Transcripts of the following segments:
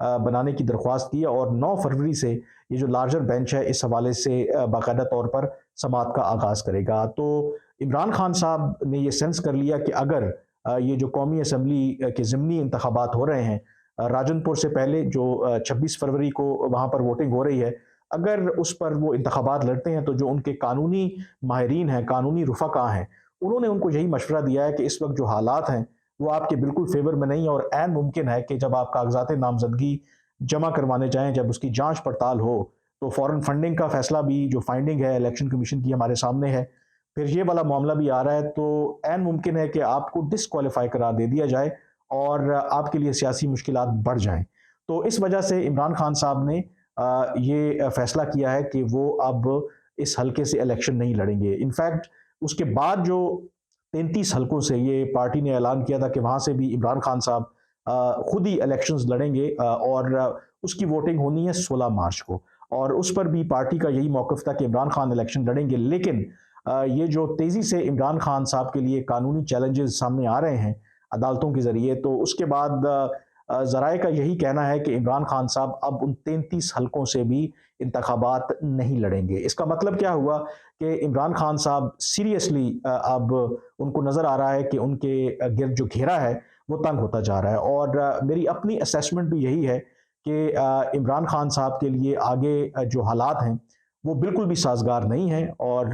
بنانے کی درخواست کی ہے اور 9 فروری سے یہ جو لارجر بینچ ہے اس حوالے سے باقاعدہ طور پر سماعت کا آغاز کرے گا۔ تو عمران خان صاحب نے یہ سینس کر لیا کہ اگر یہ جو قومی اسمبلی کے ضمنی انتخابات ہو رہے ہیں راجن پور سے پہلے جو 26 فروری کو وہاں پر ووٹنگ ہو رہی ہے، اگر اس پر وہ انتخابات لڑتے ہیں تو جو ان کے قانونی ماہرین ہیں، قانونی رفقا ہیں، انہوں نے ان کو یہی مشورہ دیا ہے کہ اس وقت جو حالات ہیں وہ آپ کے بالکل فیور میں نہیں، اور عین ممکن ہے کہ جب آپ کاغذات نامزدگی جمع کروانے جائیں، جب اس کی جانچ پڑتال ہو تو فورن فنڈنگ کا فیصلہ بھی جو فائنڈنگ ہے الیکشن کمیشن کی ہمارے سامنے ہے، پھر یہ والا معاملہ بھی آ رہا ہے، تو عین ممکن ہے کہ آپ کو ڈسکوالیفائی قرار دے دیا جائے اور آپ کے لیے سیاسی مشکلات بڑھ جائیں۔ تو اس وجہ سے عمران خان صاحب نے یہ فیصلہ کیا ہے کہ وہ اب اس حلقے سے الیکشن نہیں لڑیں گے۔ انفیکٹ اس کے بعد جو 33 حلقوں سے یہ پارٹی نے اعلان کیا تھا کہ وہاں سے بھی عمران خان صاحب خود ہی الیکشنز لڑیں گے، اور اس کی ووٹنگ ہونی ہے 16 مارچ کو، اور اس پر بھی پارٹی کا یہی موقف تھا کہ عمران خان الیکشن لڑیں گے۔ لیکن یہ جو تیزی سے عمران خان صاحب کے لیے قانونی چیلنجز سامنے آ رہے ہیں عدالتوں کے ذریعے، تو اس کے بعد ذرائع کا یہی کہنا ہے کہ عمران خان صاحب اب ان 33 حلقوں سے بھی انتخابات نہیں لڑیں گے۔ اس کا مطلب کیا ہوا کہ عمران خان صاحب سیریسلی اب ان کو نظر آ رہا ہے کہ ان کے گرد جو گھیرا ہے وہ تنگ ہوتا جا رہا ہے، اور میری اپنی اسیسمنٹ بھی یہی ہے کہ عمران خان صاحب کے لیے آگے جو حالات ہیں وہ بالکل بھی سازگار نہیں ہیں، اور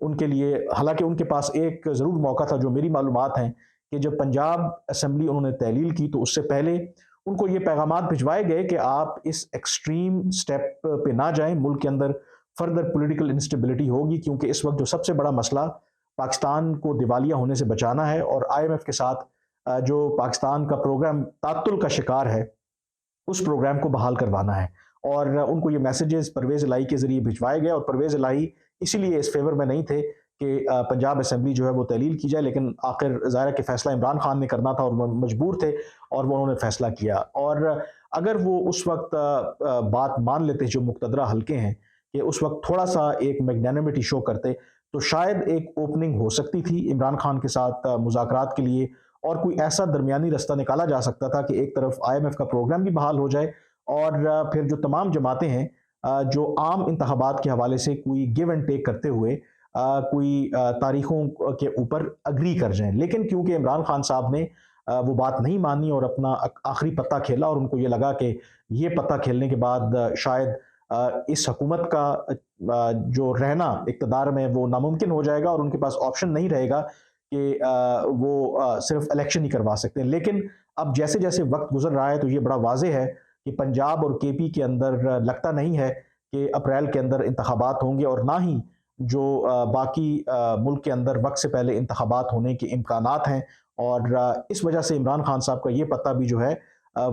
ان کے لیے حالانکہ ان کے پاس ایک ضرور موقع تھا، جو میری معلومات ہیں کہ جب پنجاب اسمبلی انہوں نے تحلیل کی تو اس سے پہلے ان کو یہ پیغامات بھجوائے گئے کہ آپ اس ایکسٹریم سٹیپ پہ نہ جائیں، ملک کے اندر فردر پولیٹیکل انسٹیبلٹی ہوگی، کیونکہ اس وقت جو سب سے بڑا مسئلہ پاکستان کو دیوالیہ ہونے سے بچانا ہے، اور آئی ایم ایف کے ساتھ جو پاکستان کا پروگرام تعطل کا شکار ہے اس پروگرام کو بحال کروانا ہے، اور ان کو یہ میسیجز پرویز الہی کے ذریعے بھجوائے گئے، اور پرویز الہی اسی لیے اس فیور میں نہیں تھے کہ پنجاب اسمبلی جو ہے وہ تحلیل کی جائے، لیکن آخر ظاہر ہے کہ فیصلہ عمران خان نے کرنا تھا اور وہ مجبور تھے اور وہ انہوں نے فیصلہ کیا۔ اور اگر وہ اس وقت بات مان لیتے جو مقتدرہ حلقے ہیں کہ اس وقت تھوڑا سا ایک میگنینمٹی شو کرتے تو شاید ایک اوپننگ ہو سکتی تھی عمران خان کے ساتھ مذاکرات کے لیے، اور کوئی ایسا درمیانی رستہ نکالا جا سکتا تھا کہ ایک طرف آئی ایم ایف کا پروگرام بھی بحال ہو جائے، اور پھر جو تمام جماعتیں ہیں جو عام انتخابات کے حوالے سے کوئی گیو اینڈ ٹیک کرتے ہوئے کوئی تاریخوں کے اوپر اگری کر جائیں۔ لیکن کیونکہ عمران خان صاحب نے وہ بات نہیں مانی اور اپنا آخری پتہ کھیلا، اور ان کو یہ لگا کہ یہ پتہ کھیلنے کے بعد شاید اس حکومت کا جو رہنا اقتدار میں وہ ناممکن ہو جائے گا، اور ان کے پاس آپشن نہیں رہے گا کہ وہ صرف الیکشن ہی کروا سکتے ہیں۔ لیکن اب جیسے جیسے وقت گزر رہا ہے تو یہ بڑا واضح ہے کہ پنجاب اور کے پی کے اندر لگتا نہیں ہے کہ اپریل کے اندر انتخابات ہوں گے، اور نہ ہی جو باقی ملک کے اندر وقت سے پہلے انتخابات ہونے کے امکانات ہیں، اور اس وجہ سے عمران خان صاحب کا یہ پتہ بھی جو ہے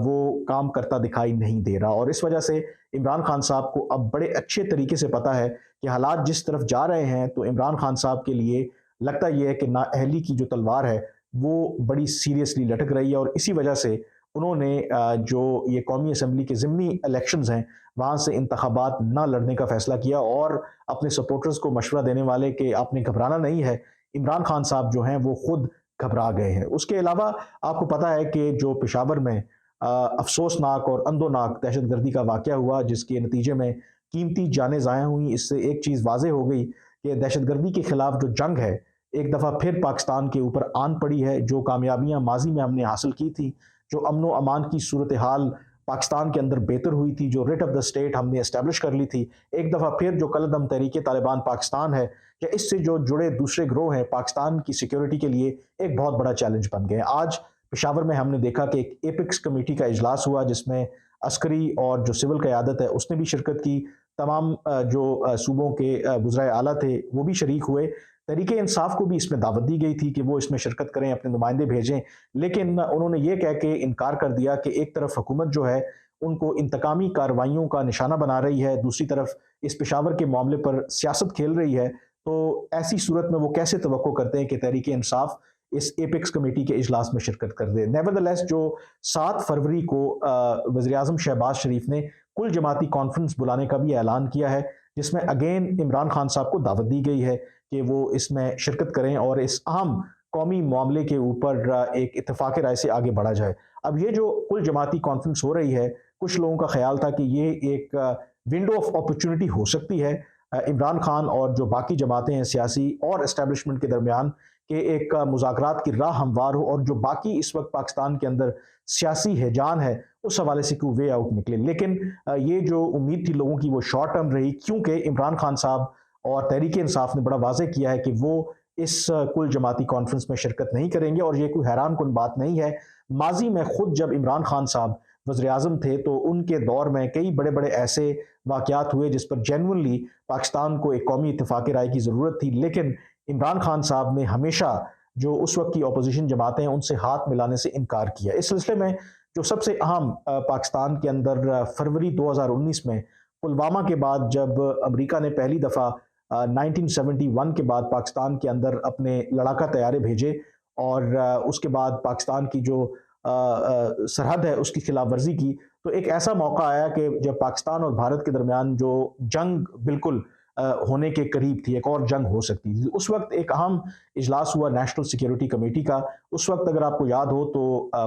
وہ کام کرتا دکھائی نہیں دے رہا، اور اس وجہ سے عمران خان صاحب کو اب بڑے اچھے طریقے سے پتہ ہے کہ حالات جس طرف جا رہے ہیں تو عمران خان صاحب کے لیے لگتا یہ ہے کہ نااہلی کی جو تلوار ہے وہ بڑی سیریسلی لٹک رہی ہے، اور اسی وجہ سے انہوں نے جو یہ قومی اسمبلی کے ضمنی الیکشنز ہیں وہاں سے انتخابات نہ لڑنے کا فیصلہ کیا، اور اپنے سپورٹرز کو مشورہ دینے والے کہ آپ نے گھبرانا نہیں ہے، عمران خان صاحب جو ہیں وہ خود گھبرا گئے ہیں۔ اس کے علاوہ آپ کو پتہ ہے کہ جو پشاور میں افسوسناک اور اندوناک دہشت گردی کا واقعہ ہوا، جس کے نتیجے میں قیمتی جانیں ضائع ہوئیں، اس سے ایک چیز واضح ہو گئی کہ دہشت گردی کے خلاف جو جنگ ہے ایک دفعہ پھر پاکستان کے اوپر آن پڑی ہے۔ جو کامیابیاں ماضی میں ہم نے حاصل کی تھی، جو امن و امان کی صورتحال پاکستان کے اندر بہتر ہوئی تھی، جو ریٹ آف دا اسٹیٹ ہم نے اسٹیبلش کر لی تھی، ایک دفعہ پھر جو کالعدم تحریک طالبان پاکستان ہے یا اس سے جو جڑے دوسرے گروہ ہیں، پاکستان کی سیکیورٹی کے لیے ایک بہت بڑا چیلنج بن گئے۔ آج پشاور میں ہم نے دیکھا کہ ایک ایپکس کمیٹی کا اجلاس ہوا جس میں عسکری اور جو سول قیادت ہے اس نے بھی شرکت کی، تمام جو صوبوں کے وزرائے اعلیٰ تھے وہ بھی شریک ہوئے، تحریک انصاف کو بھی اس میں دعوت دی گئی تھی کہ وہ اس میں شرکت کریں، اپنے نمائندے بھیجیں، لیکن انہوں نے یہ کہہ کے انکار کر دیا کہ ایک طرف حکومت جو ہے ان کو انتقامی کارروائیوں کا نشانہ بنا رہی ہے، دوسری طرف اس پشاور کے معاملے پر سیاست کھیل رہی ہے، تو ایسی صورت میں وہ کیسے توقع کرتے ہیں کہ تحریک انصاف اس ایپکس کمیٹی کے اجلاس میں شرکت کر دے۔ نیوردلیس جو 7 فروری کو وزیراعظم شہباز شریف نے کل جماعتی کانفرنس بلانے کا بھی اعلان کیا ہے، جس میں اگین عمران خان صاحب کو دعوت دی گئی ہے کہ وہ اس میں شرکت کریں اور اس اہم قومی معاملے کے اوپر ایک اتفاق رائے سے آگے بڑھا جائے۔ اب یہ جو کل جماعتی کانفرنس ہو رہی ہے کچھ لوگوں کا خیال تھا کہ یہ ایک ونڈو آف اپرچونٹی ہو سکتی ہے عمران خان اور جو باقی جماعتیں ہیں سیاسی اور اسٹیبلشمنٹ کے درمیان، کہ ایک مذاکرات کی راہ ہموار ہو اور جو باقی اس وقت پاکستان کے اندر سیاسی ہیجان ہے اس حوالے سے کوئی وے آؤٹ نکلے۔ لیکن یہ جو امید تھی لوگوں کی وہ شارٹ ٹرم رہی، کیونکہ عمران خان صاحب اور تحریک انصاف نے بڑا واضح کیا ہے کہ وہ اس کل جماعتی کانفرنس میں شرکت نہیں کریں گے، اور یہ کوئی حیران کن بات نہیں ہے۔ ماضی میں خود جب عمران خان صاحب وزیر اعظم تھے تو ان کے دور میں کئی بڑے بڑے ایسے واقعات ہوئے جس پر جینوئنلی پاکستان کو ایک قومی اتفاق رائے کی ضرورت تھی، لیکن عمران خان صاحب نے ہمیشہ جو اس وقت کی اپوزیشن جماعتیں ہیں ان سے ہاتھ ملانے سے انکار کیا۔ اس سلسلے میں جو سب سے اہم پاکستان کے اندر فروری 2019 میں پلوامہ کے بعد جب امریکہ نے پہلی دفعہ 1971 کے بعد پاکستان کے اندر اپنے لڑاکا طیارے بھیجے، اور اس کے بعد پاکستان کی جو سرحد ہے اس کی خلاف ورزی کی، تو ایک ایسا موقع آیا کہ جب پاکستان اور بھارت کے درمیان جو جنگ بالکل ہونے کے قریب تھی، ایک اور جنگ ہو سکتی تھی، اس وقت ایک اہم اجلاس ہوا نیشنل سیکیورٹی کمیٹی کا۔ اس وقت اگر آپ کو یاد ہو تو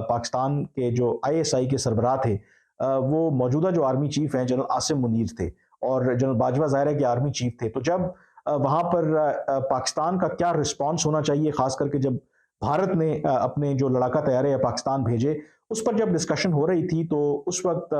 پاکستان کے جو ISI کے سربراہ تھے وہ موجودہ جو آرمی چیف ہیں جنرل عاصم منیر تھے، اور جنرل باجوہ ظاہر ہے کہ آرمی چیف تھے۔ تو جب وہاں پر پاکستان کا کیا رسپانس ہونا چاہیے، خاص کر کے جب بھارت نے اپنے جو لڑاکا طیارے پاکستان بھیجے، اس پر جب ڈسکشن ہو رہی تھی تو اس وقت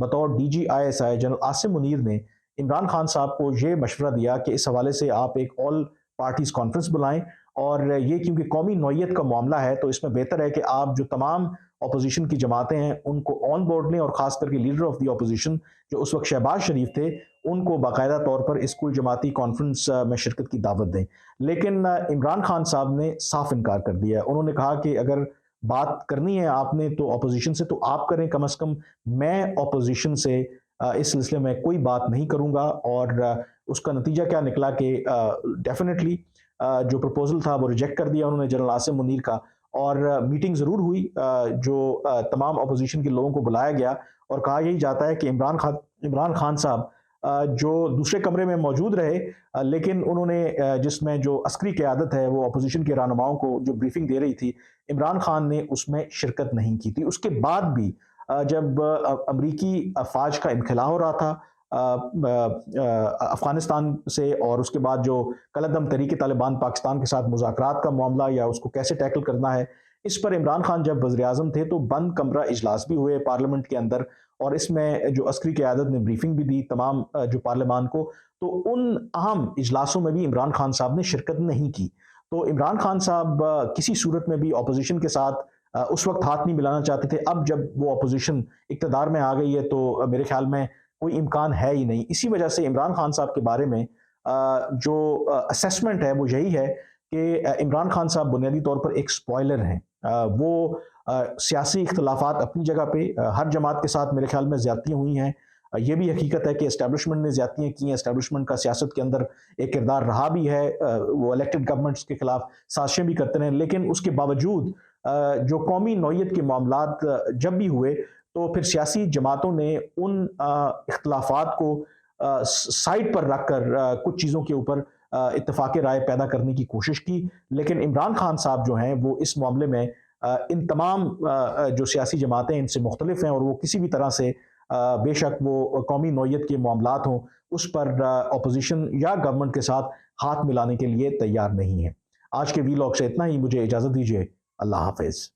بطور DG ISI general Asim Munir نے عمران خان صاحب کو یہ مشورہ دیا کہ اس حوالے سے آپ ایک آل پارٹیز کانفرنس بلائیں، اور یہ کیونکہ قومی نوعیت کا معاملہ ہے تو اس میں بہتر ہے کہ آپ جو تمام اپوزیشن کی جماعتیں ہیں ان کو آن بورڈ لیں، اور خاص کر کے لیڈر آف دی اپوزیشن جو اس وقت شہباز شریف تھے ان کو باقاعدہ طور پر اس کل جماعتی کانفرنس میں شرکت کی دعوت دیں۔ لیکن عمران خان صاحب نے صاف انکار کر دیا۔ انہوں نے کہا کہ اگر بات کرنی ہے آپ نے تو اپوزیشن سے تو آپ کریں، کم از کم میں اپوزیشن سے اس سلسلے میں کوئی بات نہیں کروں گا۔ اور اس کا نتیجہ کیا نکلا کہ ڈیفینیٹلی جو پرپوزل تھا وہ ریجیکٹ کر دیا انہوں نے جنرل عاصم منیر کا، اور میٹنگ ضرور ہوئی جو تمام اپوزیشن کے لوگوں کو بلایا گیا، اور کہا یہی جاتا ہے کہ عمران خان صاحب جو دوسرے کمرے میں موجود رہے، لیکن انہوں نے جس میں جو عسکری قیادت ہے وہ اپوزیشن کے رہنماؤں کو جو بریفنگ دے رہی تھی، عمران خان نے اس میں شرکت نہیں کی تھی۔ اس کے بعد بھی جب امریکی افواج کا انخلا ہو رہا تھا افغانستان سے، اور اس کے بعد جو کالعدم تحریک طالبان پاکستان کے ساتھ مذاکرات کا معاملہ یا اس کو کیسے ٹیکل کرنا ہے، اس پر عمران خان جب وزیر اعظم تھے تو بند کمرہ اجلاس بھی ہوئے پارلیمنٹ کے اندر، اور اس میں جو عسکری قیادت نے بریفنگ بھی دی تمام جو پارلیمان کو، تو ان اہم اجلاسوں میں بھی عمران خان صاحب نے شرکت نہیں کی۔ تو عمران خان صاحب کسی صورت میں بھی اپوزیشن کے ساتھ اس وقت ہاتھ نہیں ملانا چاہتے تھے۔ اب جب وہ اپوزیشن اقتدار میں آ گئی ہے تو میرے خیال میں کوئی امکان ہے ہی نہیں۔ اسی وجہ سے عمران خان صاحب کے بارے میں جو اسیسمنٹ ہے وہ یہی ہے کہ عمران خان صاحب بنیادی طور پر ایک سپوائلر ہیں۔ وہ سیاسی اختلافات اپنی جگہ پہ، ہر جماعت کے ساتھ میرے خیال میں زیادتیاں ہوئی ہیں، یہ بھی حقیقت ہے کہ اسٹیبلشمنٹ نے زیادتیاں کی ہیں، اسٹیبلشمنٹ کا سیاست کے اندر ایک کردار رہا بھی ہے، وہ الیکٹڈ گورنمنٹس کے خلاف سازشیں بھی کرتے ہیں، لیکن اس کے باوجود جو قومی نوعیت کے معاملات جب بھی ہوئے تو پھر سیاسی جماعتوں نے ان اختلافات کو سائڈ پر رکھ کر کچھ چیزوں کے اوپر اتفاق رائے پیدا کرنے کی کوشش کی۔ لیکن عمران خان صاحب جو ہیں وہ اس معاملے میں ان تمام جو سیاسی جماعتیں ان سے مختلف ہیں، اور وہ کسی بھی طرح سے بے شک وہ قومی نوعیت کے معاملات ہوں اس پر اپوزیشن یا گورنمنٹ کے ساتھ ہاتھ ملانے کے لیے تیار نہیں ہیں۔ آج کے وی لاگ سے اتنا ہی، مجھے اجازت دیجیے، اللہ حافظ۔